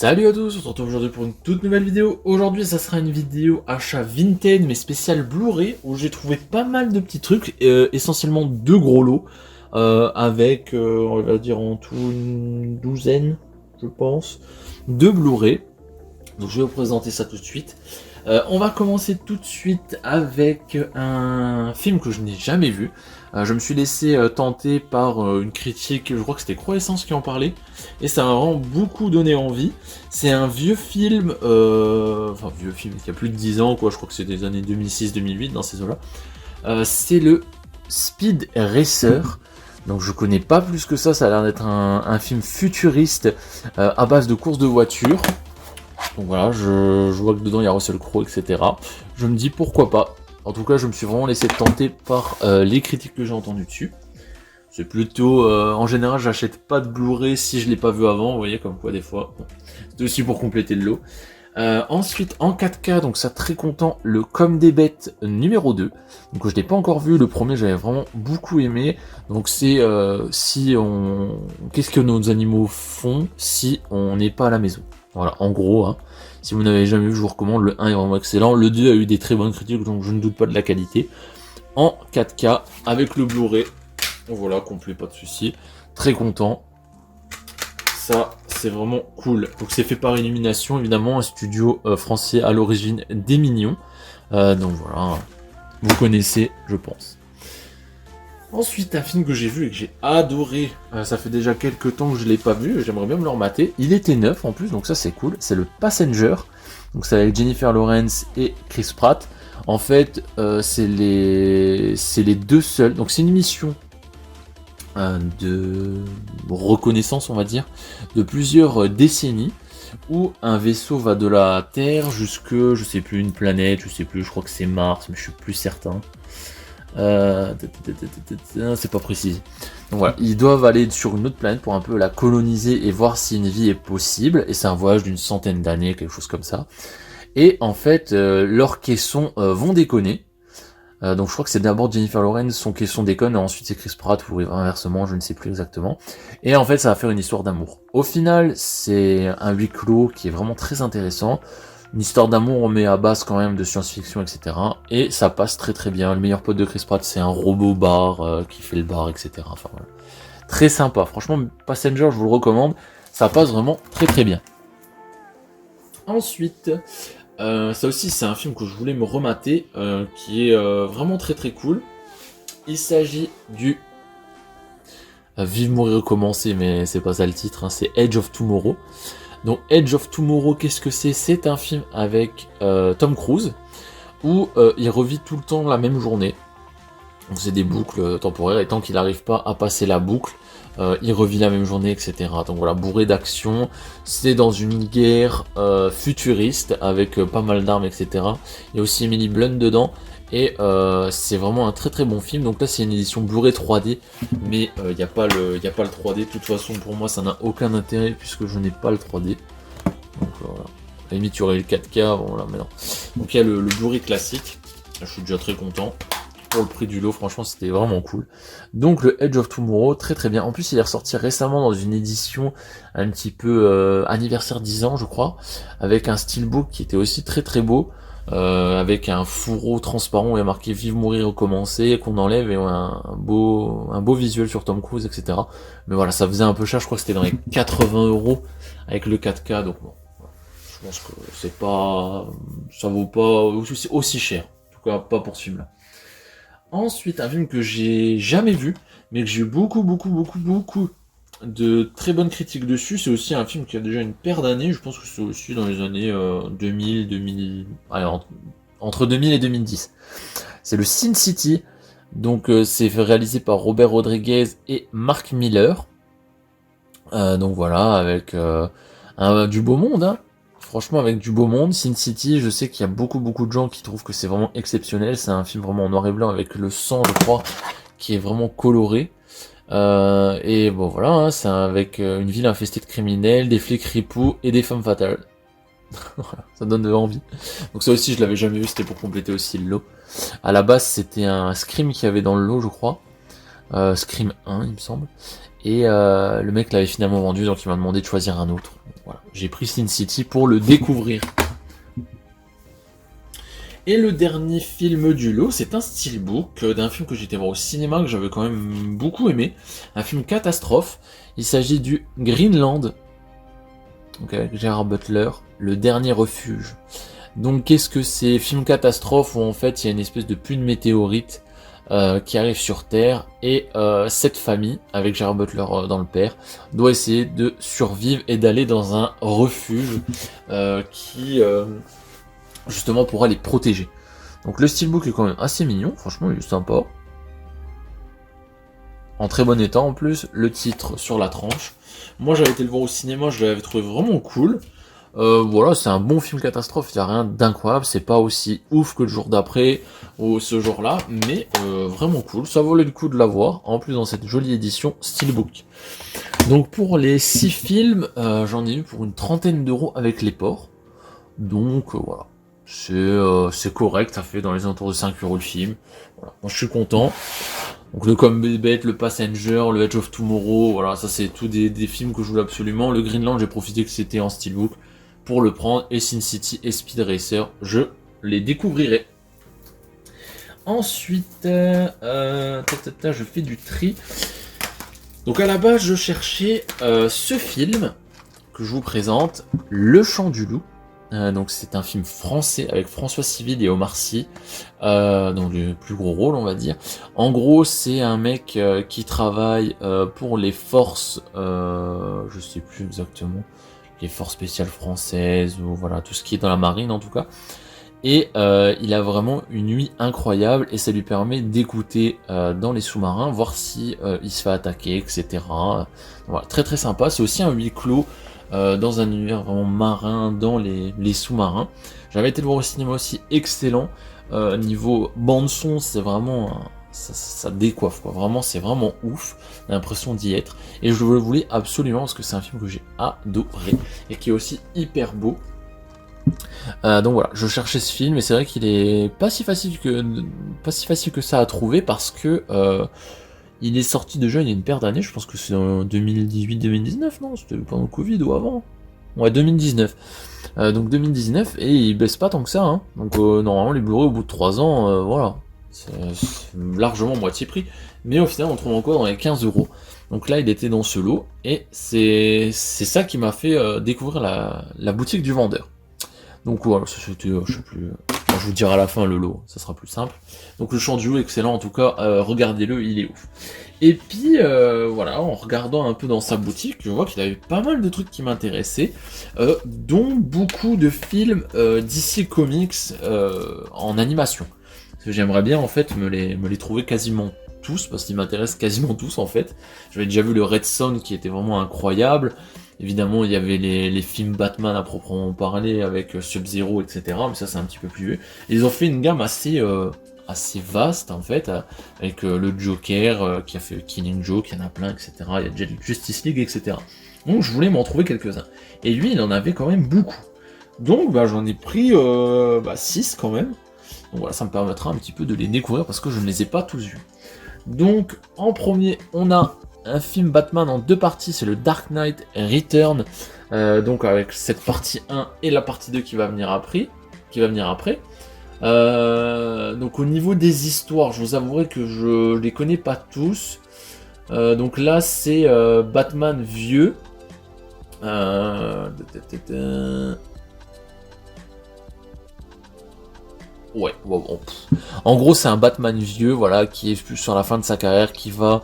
Salut à tous, on se retrouve aujourd'hui pour une toute nouvelle vidéo. Aujourd'hui ça sera une vidéo achat Vinted mais spéciale Blu-ray où j'ai trouvé pas mal de petits trucs, essentiellement deux gros lots, avec on va dire en tout une douzaine je pense, de Blu-ray. Donc je vais vous présenter ça tout de suite. On va commencer tout de suite avec un film que je n'ai jamais vu. Je me suis laissé tenter par une critique, je crois que c'était Croissance qui en parlait, et ça m'a vraiment beaucoup donné envie. C'est un vieux film, enfin vieux film, il y a plus de 10 ans, quoi, je crois que c'est des années 2006-2008 dans ces eaux-là. C'est le Speed Racer. Donc je connais pas plus que ça a l'air d'être un film futuriste à base de courses de voitures. Donc voilà, je vois que dedans il y a Russell Crowe, etc. Je me dis pourquoi pas. En tout cas, je me suis vraiment laissé tenter par les critiques que j'ai entendues dessus. C'est plutôt... en général, j'achète pas de Blu-ray si je l'ai pas vu avant, vous voyez, comme quoi des fois. Bon. C'est aussi pour compléter le lot. Ensuite, en 4K, donc ça très content, le Comme des bêtes numéro 2. Donc je l'ai pas encore vu, le premier j'avais vraiment beaucoup aimé. Donc c'est si on... Qu'est-ce que nos animaux font si on n'est pas à la maison? Voilà, en gros, hein. Si vous n'avez jamais vu, je vous recommande, le 1 est vraiment excellent, le 2 a eu des très bonnes critiques, donc je ne doute pas de la qualité. En 4K, avec le Blu-ray, voilà, complet, pas de soucis, très content. Ça, c'est vraiment cool. Donc c'est fait par Illumination, évidemment, un studio français à l'origine des Mignons. Donc voilà, vous connaissez, je pense. Ensuite, un film que j'ai vu et que j'ai adoré, ça fait déjà quelques temps que je l'ai pas vu, j'aimerais bien me le remater. Il était neuf en plus, donc ça c'est cool, c'est le Passenger. Donc c'est avec Jennifer Lawrence et Chris Pratt. En fait, c'est les deux seuls, donc c'est une mission de reconnaissance, on va dire, de plusieurs décennies, où un vaisseau va de la Terre jusque, je sais plus, une planète, je sais plus, je crois que c'est Mars, mais je suis plus certain. C'est pas précisé. Donc voilà, ils doivent aller sur une autre planète pour un peu la coloniser et voir si une vie est possible. Et c'est un voyage d'une centaine d'années, quelque chose comme ça. Et en fait, leurs caissons vont déconner. Donc je crois que c'est d'abord Jennifer Lawrence, son caisson déconne, et ensuite c'est Chris Pratt, ou inversement, je ne sais plus exactement. Et en fait, ça va faire une histoire d'amour. Au final, c'est un huis clos qui est vraiment très intéressant. Une histoire d'amour, mais à base quand même de science-fiction, etc. Et ça passe très très bien. Le meilleur pote de Chris Pratt, c'est un robot bar qui fait le bar, etc. Enfin voilà. Très sympa. Franchement, Passenger, je vous le recommande. Ça passe vraiment très très bien. Ensuite, ça aussi c'est un film que je voulais me remater, qui est vraiment très très cool. Il s'agit du... Vive mourir recommencer, mais c'est pas ça le titre, hein, c'est Edge of Tomorrow. Donc Edge of Tomorrow, qu'est-ce que c'est? C'est un film avec Tom Cruise, où il revit tout le temps la même journée. Donc c'est des boucles temporaires, et tant qu'il n'arrive pas à passer la boucle, il revit la même journée, etc. Donc voilà, bourré d'action. C'est dans une guerre futuriste, avec pas mal d'armes, etc. Il y a aussi Emily Blunt dedans. Et c'est vraiment un très très bon film. Donc là c'est une édition Blu-ray 3D, mais il n'y a pas le 3D. De toute façon pour moi ça n'a aucun intérêt puisque je n'ai pas le 3D. Donc voilà. À la limite il y aurait le 4K, bon là mais non. Donc il y a le Blu-ray classique. Je suis déjà très content. Pour le prix du lot, franchement c'était vraiment cool. Donc le Edge of Tomorrow, très très bien. En plus il est ressorti récemment dans une édition un petit peu anniversaire 10 ans je crois, avec un steelbook qui était aussi très très beau. Avec un fourreau transparent où il y a marqué Vive mourir recommencer, qu'on enlève, et un beau visuel sur Tom Cruise, etc. Mais voilà, ça faisait un peu cher, je crois que c'était dans les 80€ avec le 4K, donc bon, je pense que c'est pas, ça vaut pas aussi cher, en tout cas pas pour ce film là. Ensuite, un film que j'ai jamais vu, mais que j'ai eu beaucoup de très bonnes critiques dessus. C'est aussi un film qui a déjà une paire d'années, je pense que c'est aussi dans les années 2000, allez, entre 2000 et 2010. C'est le Sin City, donc c'est réalisé par Robert Rodriguez et Mark Miller. Donc voilà, avec du beau monde, hein. Franchement, avec du beau monde. Sin City, je sais qu'il y a beaucoup de gens qui trouvent que c'est vraiment exceptionnel. C'est un film vraiment en noir et blanc avec le sang, je crois, qui est vraiment coloré. Et bon voilà, hein, c'est avec une ville infestée de criminels, des flics ripoux et des femmes fatales. Voilà, ça donne de l'envie. Donc ça aussi je l'avais jamais vu, c'était pour compléter aussi le lot. À la base c'était un Scream qu'il y avait dans le lot je crois. Scream 1 il me semble. Et le mec l'avait finalement vendu, donc il m'a demandé de choisir un autre. voilà, j'ai pris Sin City pour le découvrir. Et le dernier film du lot, c'est un steelbook d'un film que j'étais voir au cinéma, que j'avais quand même beaucoup aimé. Un film catastrophe. Il s'agit du Greenland, donc avec Gerard Butler, Le Dernier Refuge. Donc qu'est-ce que c'est? Film catastrophe où en fait il y a une espèce de pluie de météorites qui arrive sur Terre, et cette famille, avec Gerard Butler dans le père, doit essayer de survivre et d'aller dans un refuge qui justement pourra les protéger. Donc le steelbook est quand même assez mignon, franchement il est sympa. En très bon état en plus, le titre sur la tranche. Moi j'avais été le voir au cinéma, je l'avais trouvé vraiment cool. Voilà, c'est un bon film catastrophe, il n'y a rien d'incroyable, c'est pas aussi ouf que le jour d'après ou ce jour-là, mais vraiment cool, ça valait le coup de l'avoir, en plus dans cette jolie édition steelbook. Donc pour les 6 films, j'en ai eu pour une trentaine d'euros avec les ports, donc voilà. C'est correct, ça fait dans les alentours de 5 euros le film. Voilà. Moi je suis content. Donc le Combat Bet, le Passenger, le Edge of Tomorrow, voilà, ça c'est tous des films que je voulais absolument. Le Greenland, j'ai profité que c'était en steelbook pour le prendre. Et Sin City et Speed Racer, je les découvrirai. Ensuite, je fais du tri. Donc à la base, je cherchais ce film que je vous présente, Le Chant du Loup. Donc c'est un film français avec François Civil et Omar Sy, donc le plus gros rôle on va dire. En gros c'est un mec qui travaille pour les forces, je sais plus exactement, les forces spéciales françaises, ou voilà tout ce qui est dans la marine en tout cas. Et il a vraiment une nuit incroyable et ça lui permet d'écouter dans les sous-marins, voir si il se fait attaquer, etc. Voilà, très très sympa, c'est aussi un huis clos. Dans un univers vraiment marin, dans les sous-marins. J'avais été le voir au cinéma aussi, excellent. Niveau bande-son, c'est vraiment... ça décoiffe, quoi. Vraiment, c'est vraiment ouf. J'ai l'impression d'y être. Et je le voulais absolument parce que c'est un film que j'ai adoré. Et qui est aussi hyper beau. Donc voilà, je cherchais ce film et c'est vrai qu'il est pas si facile que ça à trouver parce que... il est sorti déjà il y a une paire d'années, je pense que c'est en 2018-2019, non? C'était pendant le Covid ou avant? Ouais, 2019. Donc 2019, et il baisse pas tant que ça, hein. Donc normalement les Blu-ray au bout de 3 ans, voilà. C'est largement moitié prix. Mais au final on trouve encore dans les 15 euros. Donc là il était dans ce lot, et c'est ça qui m'a fait découvrir la boutique du vendeur. Donc voilà, c'était, je sais plus... je vous dirai à la fin le lot, ça sera plus simple. Donc le Chant du Loup, excellent en tout cas, regardez-le, il est ouf. Et puis voilà, en regardant un peu dans sa boutique, je vois qu'il avait pas mal de trucs qui m'intéressaient, dont beaucoup de films DC Comics en animation. Parce que j'aimerais bien en fait me les trouver quasiment tous, parce qu'ils m'intéressent quasiment tous en fait. J'avais déjà vu le Red Son qui était vraiment incroyable. Évidemment, il y avait les films Batman à proprement parler avec Sub-Zero, etc. Mais ça, c'est un petit peu plus vieux. Ils ont fait une gamme assez vaste, en fait, avec le Joker qui a fait Killing Joke, il y en a plein, etc. Il y a déjà Justice League, etc. Donc, je voulais m'en trouver quelques-uns. Et lui, il en avait quand même beaucoup. Donc, j'en ai pris 6 quand même. Donc voilà, ça me permettra un petit peu de les découvrir parce que je ne les ai pas tous vus. Donc, en premier, on a un film Batman en 2 parties, c'est le Dark Knight Return, donc avec cette partie 1 et la partie 2 qui va venir après. Donc au niveau des histoires, je vous avouerai que je les connais pas tous. Donc là c'est Batman vieux. Ouais, bon. En gros c'est un Batman vieux, voilà, qui est plus sur la fin de sa carrière, qui va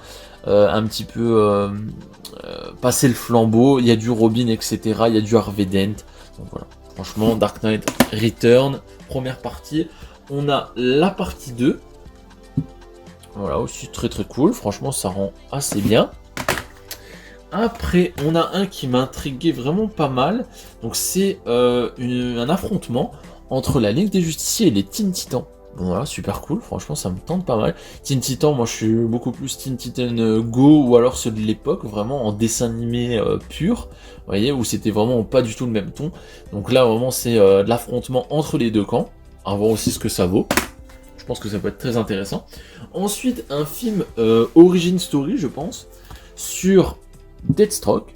un petit peu passer le flambeau. Il y a du Robin, etc. Il y a du Harvey Dent. Donc voilà, franchement, Dark Knight Return, première partie. On a la partie 2. Voilà, aussi très très cool. Franchement, ça rend assez bien. Après, on a un qui m'a intrigué vraiment pas mal. Donc c'est un affrontement entre la Ligue des Justiciers et les Teen Titans. Bon voilà, super cool, franchement ça me tente pas mal. Teen Titan, moi je suis beaucoup plus Teen Titan Go, ou alors ceux de l'époque, vraiment en dessin animé pur, vous voyez, où c'était vraiment pas du tout le même ton. Donc là vraiment c'est de l'affrontement entre les deux camps, à voir aussi ce que ça vaut. Je pense que ça peut être très intéressant. Ensuite, un film Origin Story, je pense, sur Deathstroke,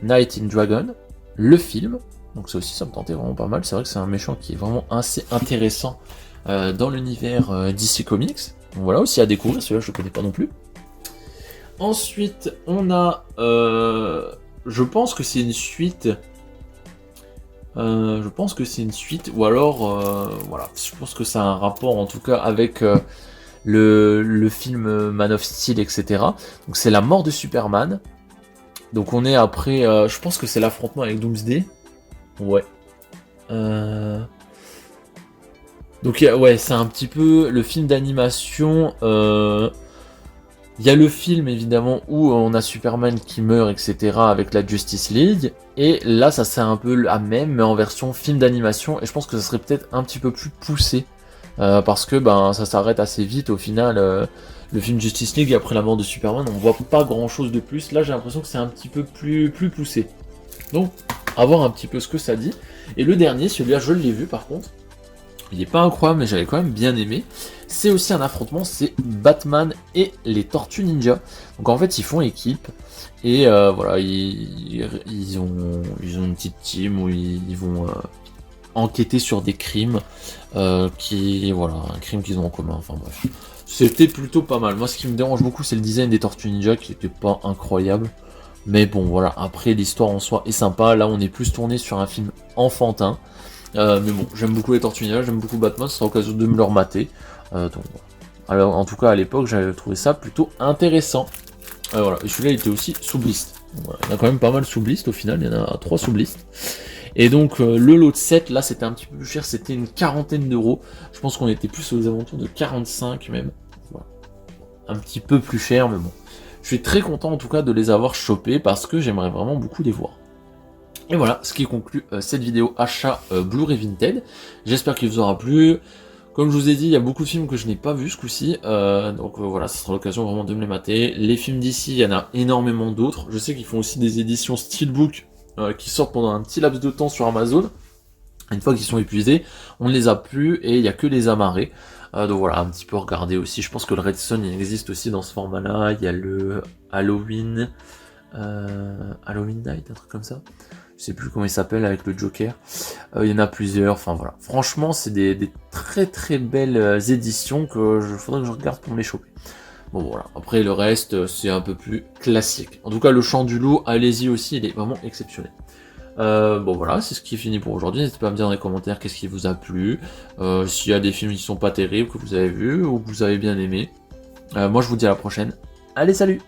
Night in Dragon. le film. Donc ça aussi, ça me tentait vraiment pas mal. C'est vrai que c'est un méchant qui est vraiment assez intéressant dans l'univers DC Comics. Donc voilà, aussi à découvrir, celui-là je ne connais pas non plus. Ensuite, on a... je pense que c'est une suite... ou alors... voilà, je pense que ça a un rapport en tout cas avec le film Man of Steel, etc. Donc c'est la mort de Superman. Donc on est après... je pense que c'est l'affrontement avec Doomsday. Ouais. Donc ouais, c'est un petit peu le film d'animation. Il y a le film évidemment où on a Superman qui meurt, etc. avec la Justice League. Et là, ça c'est un peu la même, mais en version film d'animation. Et je pense que ça serait peut-être un petit peu plus poussé. Parce que ben ça s'arrête assez vite au final. Le film Justice League, après la mort de Superman, on voit pas grand chose de plus. Là, j'ai l'impression que c'est un petit peu plus poussé. Donc, à voir un petit peu ce que ça dit. Et le dernier, celui-là, je l'ai vu par contre. Il est pas incroyable, mais j'avais quand même bien aimé. C'est aussi un affrontement, c'est Batman et les Tortues Ninja. Donc en fait, ils font équipe. Et voilà, ils ont une petite team où ils vont enquêter sur des crimes. Voilà, un crime qu'ils ont en commun. Enfin bref. C'était plutôt pas mal. Moi, ce qui me dérange beaucoup, c'est le design des Tortues Ninja qui était pas incroyable. Mais bon, voilà. Après, l'histoire en soi est sympa. Là, on est plus tourné sur un film enfantin. Mais bon, j'aime beaucoup les Tortues Ninja, j'aime beaucoup Batman, ce sera l'occasion de me le remater. Donc voilà. Alors, en tout cas, à l'époque, j'avais trouvé ça plutôt intéressant. Voilà. Et celui-là, il était aussi sous blist. Voilà. Il y en a quand même pas mal sous blist au final, il y en a 3 sous blist. Et donc, le lot de 7, là, c'était un petit peu plus cher, c'était une quarantaine d'euros. Je pense qu'on était plus aux alentours de 45 même. Voilà. Un petit peu plus cher, mais bon. Je suis très content en tout cas de les avoir chopés parce que j'aimerais vraiment beaucoup les voir. Et voilà, ce qui conclut cette vidéo achat Blu-ray Vinted. J'espère qu'il vous aura plu. Comme je vous ai dit, il y a beaucoup de films que je n'ai pas vus ce coup-ci. Donc voilà, ce sera l'occasion vraiment de me les mater. Les films d'ici, il y en a énormément d'autres. Je sais qu'ils font aussi des éditions Steelbook qui sortent pendant un petit laps de temps sur Amazon. Une fois qu'ils sont épuisés, on ne les a plus et il n'y a que les amarrés. Donc voilà, un petit peu regarder aussi. Je pense que le Red Son, il existe aussi dans ce format-là. Il y a le Halloween Night, un truc comme ça. Je sais plus comment il s'appelle avec le Joker. Il y en a plusieurs. Enfin voilà. Franchement, c'est des très très belles éditions que faudrait que je regarde pour me les choper. Bon voilà. Après le reste, c'est un peu plus classique. En tout cas, le Chant du Loup, allez-y aussi, il est vraiment exceptionnel. Bon voilà, c'est ce qui est fini pour aujourd'hui. N'hésitez pas à me dire dans les commentaires qu'est-ce qui vous a plu. S'il y a des films qui sont pas terribles que vous avez vus ou que vous avez bien aimé. Moi je vous dis à la prochaine. Allez, salut!